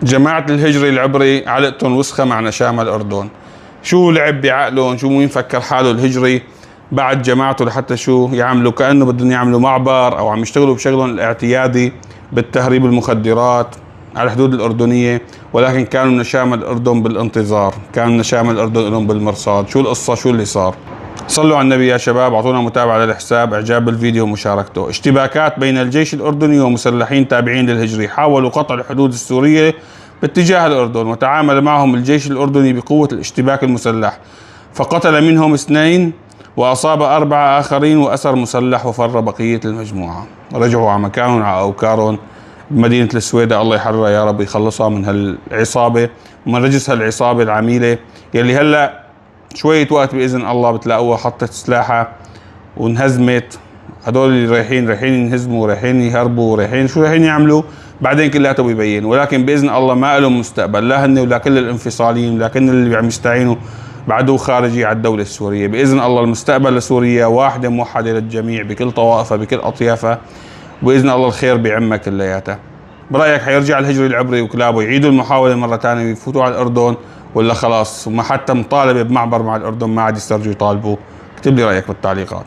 جماعة الهجري العبري علقتهم وسخة مع نشامة الأردن. شو لعب بعقلهم؟ شو مين فكر حاله الهجري بعد جماعته لحتى شو يعملوا؟ كأنه بدهم يعملوا معبر أو عم يشتغلوا بشغلهم الاعتيادي بالتهريب المخدرات على الحدود الأردنية، ولكن كانوا نشامة الأردن بالانتظار، كان نشامة الأردن لهم بالمرصاد. شو القصة؟ شو اللي صار؟ صلوا على النبي يا شباب، اعطونا متابعة للحساب، اعجاب بالفيديو ومشاركته. اشتباكات بين الجيش الأردني ومسلحين تابعين للهجري حاولوا قطع الحدود السورية باتجاه الأردن، وتعامل معهم الجيش الأردني بقوة الاشتباك المسلح، فقتل منهم 2 وأصاب 4 آخرين وأسر مسلح وفر بقية المجموعة. رجعوا على مكانهم على أوكارهم بمدينة السويداء. الله يحررها يا رب، يخلصها من هالعصابة ومن رجس هالعصابة العميلة يلي هلأ شوية وقت بإذن الله بتلاقوها حطت سلاحها وانهزمت. هدول اللي رايحين ينهزموا، رايحين يهربوا، شو رايحين يعملوا بعدين كلياته بيبين، ولكن بإذن الله ما لهم مستقبل، لا هن ولا كل الانفصاليين ولا كل اللي عم يستعينوا بعدو خارجي على الدولة السورية. بإذن الله المستقبل لسوريا واحدة موحدة للجميع بكل طوائفها بكل أطيافها، وبإذن الله الخير بيعمها كلياتها. برأيك حيرجع الهجري العبري وكلابه يعيدوا المحاولة مرة ثانية ويفوتوا على الأردن، ولا خلاص وما حتى مطالبة بمعبر مع الأردن ما عاد يسترجوا يطالبوا؟ اكتب لي رأيك بالتعليقات.